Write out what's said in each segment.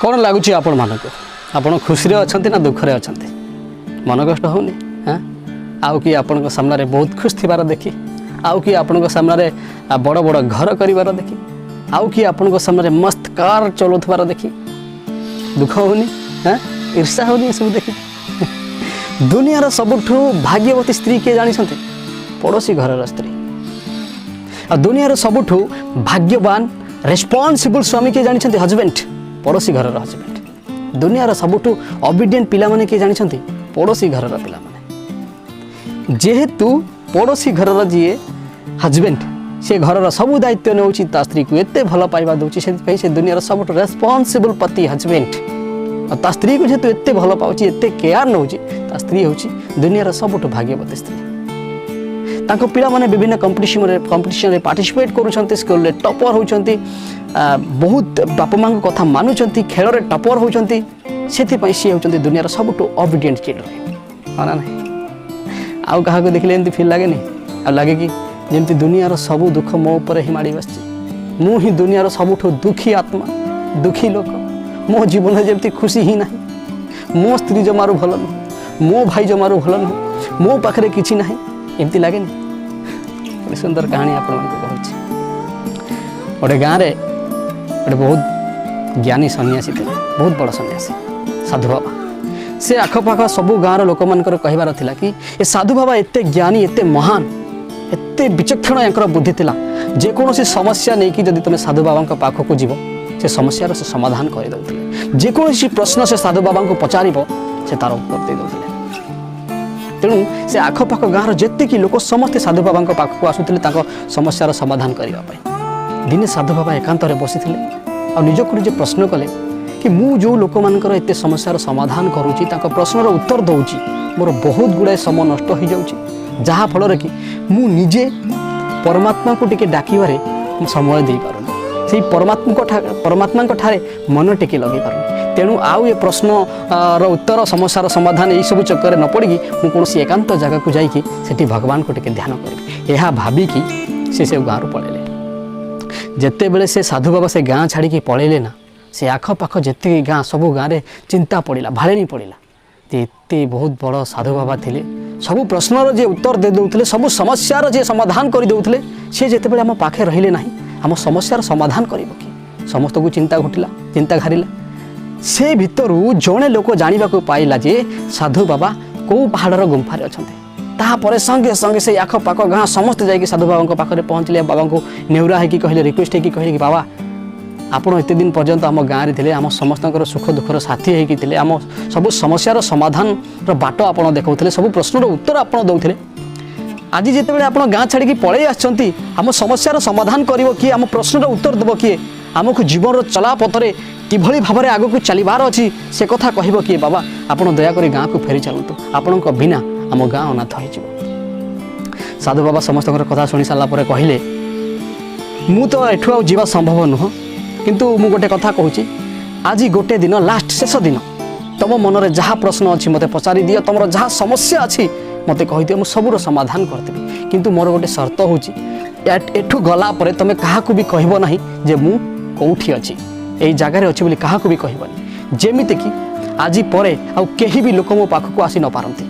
कौन लगुच आपण मानक आपण खुशी अच्छा ना दुखरे अच्छा मन कष्ट होनी हाँ आउ कि आपण सामने बहुत खुश थीबार देखी आउ कि आपण सामने बड़ बड़ घर कर देखी आउ कि आपण सामने मस्त कार चलाउथबार देखी दुख होनी हाँ ईर्षा होनी सब देखी दुनियार सबुठु भाग्यवती स्त्री किए जानी पड़ोसी घर स्त्री आ दुनियार सबुठु भाग्यवान रेस्पॉन्सिबल स्वामी किए जानी हजबैंड पड़ोसी घर हजबैंड दुनियार सबुठु ओबीडिएंट पिला माने किए जानी पड़ोसी घर पिला माने जेहेतु पड़ोसी घर जी हजबैंड से घर सबू दायित्व नौ स्त्री को एत भल पाइबा दूसरी से दुनियार सब रेस्पॉन्सिबल पति हजबैंड ता स्त्री को जेहेतु एत भल पाँच एत केयर नौ स्त्री हूँ दुनियार सबुठ भाग्यवती स्त्री तांको पिला माने विभिन्न कंपटीशन पार्टिसिपेट करुछंती स्कूल रे टॉपर होउछंती बहुत बापा मां को कथा मानुछंती खेल रे टॉपर होउछंती सेति पई सी होउछंती दुनियार सबुठ ओबीडिएंट चिल्ड्रन हाना नहीं आउ कहा को देखले एंती फील लागे नहीं आ लागे कि जेमती दुनियार सब दुख मो ऊपर ही माड़ी बसची मु ही दुनियार सबुठ दुखी आत्मा दुखी लोक मो जीवन जेमती खुशी ही नहीं मो स्त्री जमारू भल नहीं मो भाई जमारू भल नहीं मो पाखरे किछि नहीं एमती लगे नहीं सुंदर कहानी आप गोटे गाँव में गोटे बहुत ज्ञानी सन्यासी थे बहुत बड़ सन्यासी साधु बाबा से आखपाख सबू गाँव लोक मानकर कहबार थिला कि ए साधु बाबा एते ज्ञानी एते महान एते विचक्षण यांकर बुद्धि थिला जेकोसी समस्या नहीं कि जदि तुम साधु बाबा पाख को जीव से समस्यार से समाधान कर दौले जेकोसी प्रश्न से साधु बाबा को पचार से तार उत्तर दे दौले तेणु से आखपाख गाँव जेतिक लोक समस्ते साधु बाबा पाखक आसुले समस्यार समाधान करने दिने साधु बाबा एकांत बसी और निजक निजे प्रश्न कले कि मु जो लोक मानकर एते समस्यार समाधान करुँची प्रश्नर उत्तर दौची मोर बहुत गुड़ाए समय नष्ट हो जाऊँगी जहाँ फल कि मु निजे परमात्मा को टिके डाकिबारे समय दे पारुनी से परमात्मा ठारे मन टिके लगे पारुनी तेणु आउ ये प्रश्न उत्तर समस्यार समाधान यही सब चक्कर न पड़ी मुझे एकांत जगह को जाकि सेठी भगवान को टिके ध्यान करी यह भाविकी से गाँव पलैले जिते बड़े से साधु बाबा से गाँ छाड़ी पलैले ना से आखपाख जिते गाँ सब गाँव में चिंता पड़ा भाड़े पड़ा एत बहुत बड़ साधु बाबा थे सबू प्रश्नर जे उत्तर दे दौले सबू समस्यार जे समाधान कर दौले सी जिते आम पाखे रहिले ना आम समस्यार समाधान कर समस्त को चिंता घुटला चिंता घारिला से भितर जड़े लोक जाना पाइला जे साधु बाबा कौ पहाड़र गुंफार अच्छा तापर संगे संगे से आखपाख गाँ समस्त जाकि साधु बाबा पाखे पहुँचले बाबा को नेउरा है कहले रिक्वेस्ट है कहले कि बाबा आपड़ एत दिन पर्यंत आम गाँव थे आम समस्त सुख दुखर साथी होते आम सब समस्यार समाधान बाट आप देखते सब प्रश्नर उत्तर आप दौले आज जिते आप गाँ छाड़ी पलि आम समस्यार समाधान कर किए आम प्रश्नर उत्तर देव किए आमको जीवन चला पथरे किभली भाव में आग को चलबार अच्छी से कथा कह किए बाबा आप दयाकोरी गाँ को फेरी चलतु आपण बिना आम गाँ अनाथ हो साधु बाबा समस्त कथा शुणी सारापर कहले मु तो एठू आ जावा संभव नुह किंतु मु गोटे कथा कहूँ आज गोटे दिन लास्ट शेष दिन तुम मन में जहाँ प्रश्न अच्छी मत पचारि दियो तुम जहाँ समस्या अच्छी मत कहीदियो मुझे सबूर समाधान करदेवी किंतु मोर गोटे शर्त हूँ एठू गला परे तुम क्या भी कहब ना जे मु कौटी अच्छी यही जगार अच्छी बोली क्या भी कहबनी जेमिति कि आज परे आउ केही भी लोक मो पाखक आसी न पारती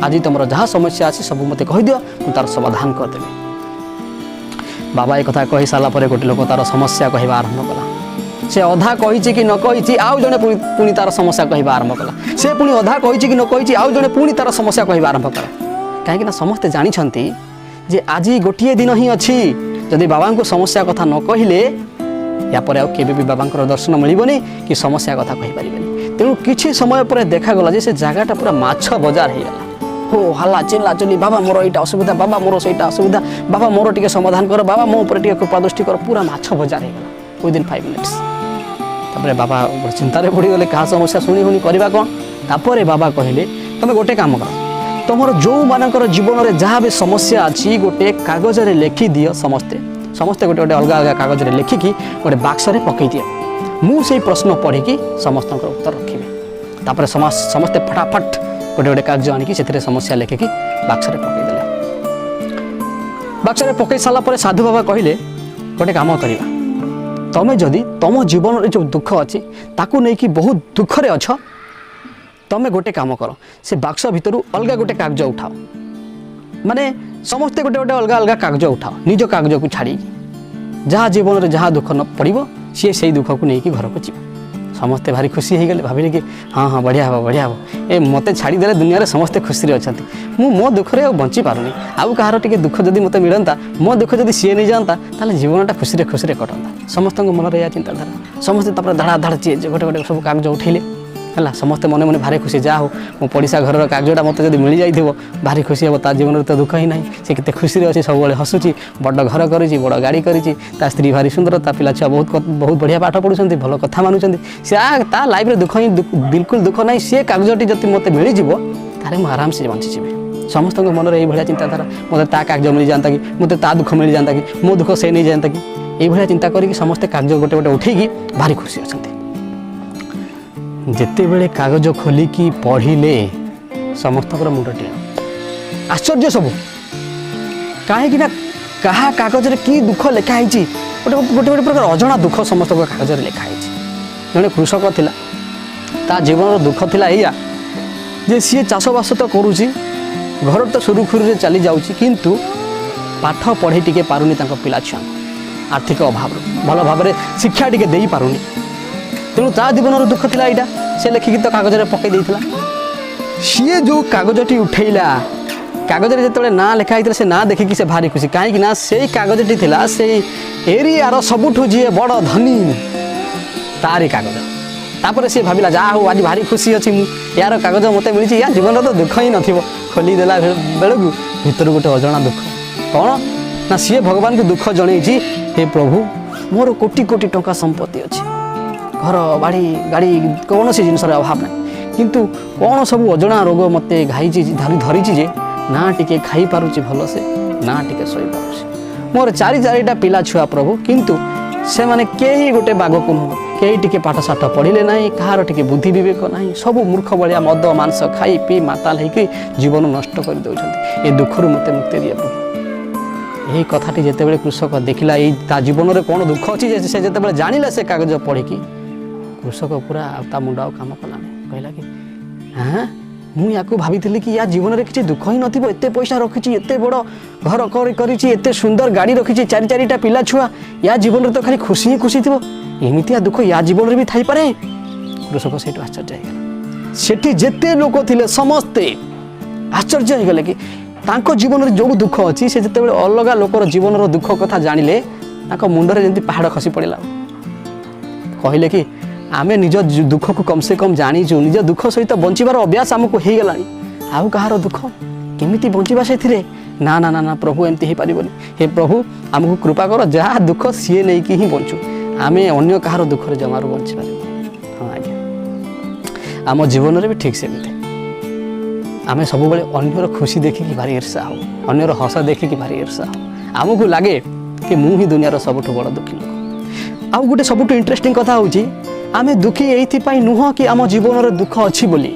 आज तुम जहाँ समस्या अच्छी सब मत कहीदियो मुझे तार समाधान करदेवी बाबा एक कथा कही सारापर गोटे लोक तार समस्या कहवा आरंभ कला से अधा कही कि न कही आउ जड़े पुणी तार समस्या कहवा आरंभ कला से पुणी अधा कही कि न कही आउ जड़े पुणी तार समस्या कहवा आरंभ कला कहीं समस्ते जानते जे आज गोटे दिन ही अच्छी जदि बाबा को समस्या कथा न कहले यापर आउ केबे भी बाबा दर्शन मिलबनी कि समस्या कथा कहि परिबनी तेणु किछि समय पर देखागला जे से जगहटा पूरा माछ बजार हो गला हो हल्ला चिल्ला चली बाबा मोर यहाँ असुविधा बाबा मोर से असुविधा बाबा मोर टे समाधान कर बाबा मो ऊपर टे कृपा दृष्टि कर पूरा माछ बजार हो विदिन 5 मिनिट्स तापर बाबा चिंतार पड़गले क्या समस्या शुणी हुनी करवा कौन तापर बाबा कहले तुम गोटे काम कर तुम जो मानकर जीवन में जहाँ भी समस्या अच्छी गोटे कागज रे लिखि दियो समस्ते समस्ते गोटे गोटे अलग अलग कागज रे लिखिकी गोटे बाक्स रे पकई दियो मु से प्रश्न पढ़ी समस्त उत्तर रखी तापर समस्ते फटाफट गोटे गोटे कागज आनिकी से समस्या लिखिकी बाक्स रे पकईदेले बाक्स रे पकई सारा साधु बाबा कहले गोटे काम करवा तमें जदि तुम जीवन जो दुख अच्छी ताकू नहीं कि बहुत दुखरे अछ तमें गोटे काम कर से बाक्स भितर अलग गोटे कागज उठाओ माने समस्ते गोटे गोटे अलग अलग कागज उठाओ निज कागज को छाड़ी जहाँ जीवन में जहाँ दुख न पड़ो सी से दुख को लेकिन घर को जी समस्ते भारी खुशी हो गले भाविले कि हाँ हाँ बढ़िया हे बढ़िया हे ए मत छाड़ीदे दुनिया में समस्ते खुशी अच्छा मो दुखरे बंची पारुनी आउ कहार टे दुख जब मत मिलता मो दुख जब सी नहीं जाता ताले जीवनटा खुशी कटता समस्त मन में चिंताधारा समस्ते धाड़ा धाड़ ची गोटे गोटे सब कागज उठेले है समस्ते मन मन भारी खुशी जा हो मो पड़ोसा घर कागजटा मत जब मिल जाइए भारी खुशी हे जीवन में तो दुख ही ना से केते खुशी अच्छे सब हसुची बड़ घर कर बड़ गाड़ी कर स्त्री भारी सुंदर ता पिला छुआ बहुत बढ़िया पाठ पढ़ुं भल कथा मानुंट सी ता लाइफ रे दुख ही बिल्कुल दुख ना सी कागजटी जब मत मिल तारे मुझे आराम से बंची समस्त मन में यही चिंताधारा मत ता कागज मिल जाता कि मत ता दुख मिल जाता कि मो दुख से नहीं जाता कि ये चिंता करके समस्ते कागज गोटे गोटे उठेकी भारी खुशी अच्छा जिते बड़े कागज खोलिकी पढ़िले समस्त मुंड टे आश्चर्य सब कहीं क्या कागज की दुख लिखाई गोटे गोटे गोटे प्रकार अजଣା दुख समस्त कागज लिखाई जड़े कृषक थिला ता जीवन दुख थिला या जे सी चाषबास तो करुँची घर तो सुरुखुरु चली जाऊँगी किंतु पाठ पढ़े टिके पारुनी पिला छुआ आर्थिक अभाव भल भाव में शिक्षा टिके दे पारुनी तेणु ता जीवन दुख थिला यहाँ से लिखिकी तो कागज पकई देता सी जो कागजटी उठेला कागज जो ना लिखाई से ना देखिकी से भारी खुशी कहीं ना से कागजटी थिला से एरियार सबुठू जी बड़ धनी तारी कागज तापर सी भाविला जा हो आज भारी खुशी अच्छी यार कागज मत मिली या जीवन तो दुख ही नथिबो खोलीदेला बेलू भीतर गोटे अजଣା दुख कौन ना सी भगवान को दुख जन हे प्रभु मोर कोटी कोटी टंका संपत्ति अच्छी घर बाड़ी गाड़ी कौन सी जिनस अभाव ना किंतु कौन सब अजଣା रोग मत घाई धरी जे ना टिके खाई पारुची भल से ना टिके शोई पारुची मोर चारि चारिटा पिला छुआ प्रभु किंतु से माने कहीं गोटे बाग को नुह कहीं टिके पाठ साठ पढ़िले ना कहार टिके बुद्धि विवेक ना सब मूर्ख भाया मद मांस खाई पी माताल होकर जीवन नष्ट कर दौरान ये दुखर मत मुक्ति दिए प्रभु यही कथाटी जिते कृषक देखला ता जीवन में कौन दुख अच्छी से जिते जानिला से कागज पढ़ी कृषक पूरा ता मुंड काम कलानी कहला कि हाँ मुझे भाभी कि या जीवन में किसी दुख ही नथिबो एते पैसा रखी एत बड़ घर कर सुंदर गाड़ी रखी चारि चारिटा पिला छुआ या जीवन में तो खाली खुशी ही खुशी थी एमतिया दुख या जीवन में भी थी पारे कृषक से आश्चर्य होगा सेठी जेते लोक थिले समस्ते आश्चर्य हो गले कि तांको जीवन में जो दुख अच्छी से जिते अलग लोकर जीवन दुख कथा जानिले तांको मुंडरे जंती पहाड़ खसी पड़ेला कहले कि आमे निज दुख को कम से कम जानीचु निज दुख सहित बंचार अभ्यास आमको हो गला आउ कहार दुख केमिति बंचा से ना ना ना ना प्रभु एमती हो पारिबनी हे प्रभु आमको कृपा कर जहाँ दुख सी नहीं कि ही बंचु आमे अन्य कहार दुखरे जमार बंची पार हाँ आज्ञा आम जीवन में भी ठीक सेमती आम सब अन्यर खुशी देखिकी भारी ईर्षा हो अन्यर हस देखिकी भारी ईर्षा हो आमको लगे कि मु ही दुनियार सबुठ बड़ दुखी लोक आउ गोटे सबुठ इंटरेस्टिंग कथा होची आमे दुखी ये नुह कि आम जीवन में दुख अच्छी बोली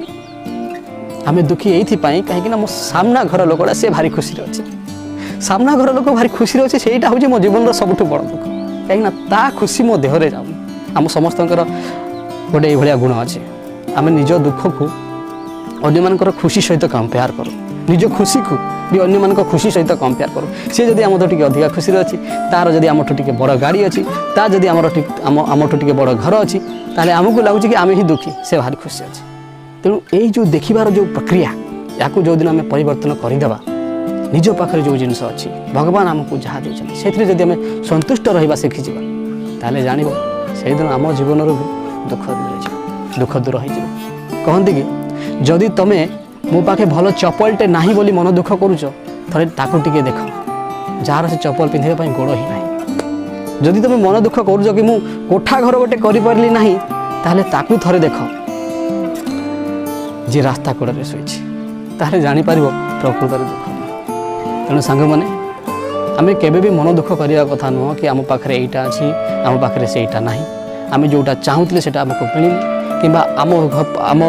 आमे दुखी ये कहीं मो सामना घर लोकटा से भारी खुशी अच्छे सामना घर लोक भारी खुशी अच्छे से मो जीवन सबुठ बड़ दुख कहीं ता खुशी मो देहरे जाऊँ आम समस्त गोटे ये गुण अच्छे आम निज दुख को अन्य मानकर खुशी सहित कंपेयर करूँ निज खुशी को भी अन्य मान खुशी सहित कंपेयर करूँ सी जब आम तो अधिका खुशी अच्छी तार जब आम टे बड़ गाड़ी अच्छी ता जब आम टे बड़ घर अच्छी ताले आमको लगुच कि आम ही दुखी से भारी खुशी अच्छे तेणु यही जो देखिबार जो प्रक्रिया या जो दिन आम परिवर्तन करदेवा निज पाखे जो जिनस अच्छी भगवान आमको जहाँ देते से जब आम संतुष्ट रहा शिखिजा ताले जान से दिन आम जीवन भी दुख दूर दुख दूर हो कहते कि जदि तुम मो पाखे भल चपलटे नहीं बोली मन दुख करुच थे ताकू टिके देख जार से चपल पिंधे गोड़ ही ना जदि तुम मन दुख करुच कि मु कोठा घर गोटे करि ना ताहले ताकू थरे देख जी रास्ता कड़े शोची ताहले जापर प्रकृत दुख तेणु सांग मैंने आम केबे भी मन दुख करने कथा नुह कि आम पाखे यहाँ अच्छी आम पाखे से ना आम जोटा चाहूले से आमको मिलनी कि आम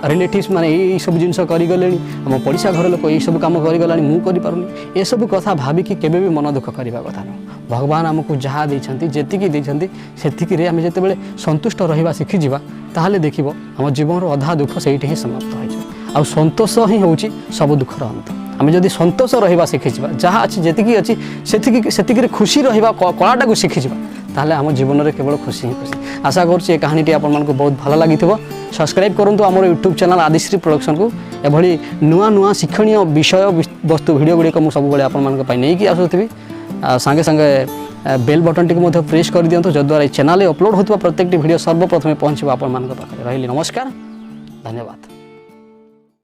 रिलेटिव्स माने यही सब जिन करगले आम पड़िशा घर लोक यही सब कम करगला मुझे ये सब कथा भाविकी केवे भी मन दुख करने कथा नुह भगवान आमको जहाँ देती से आम जिते संतुष्ट रहा शिखिजा ताहले देखिब आम जीवन अधा दुख से ही समाप्त हो आ संतोष ही हूँ सब दुखर अंत आम जदि संतोष रहा शिखिजा जहाँ अच्छी जी अच्छी से खुशी रहा कलाटा को शिखिजा ताहले आम जीवन में केवल खुशी ही खुशी आशा करुँचे कहानी आपको बहुत भल लगी सब्सक्राइब करूँ आम यूट्यूब चैनल आदिश्री प्रोडक्शन को एभली नुआ नुआ शिक्षणीय विषय वस्तु भिडियो गुड़िक मुझे सब नहीं आसूथी सांगे सांगे बेल बटन टी प्रेस कर दिंतु जद्वारा चैनल अपलोड होता प्रत्येक वीडियो सर्वप्रथमे पहुँचो आपण पाखे रही नमस्कार धन्यवाद।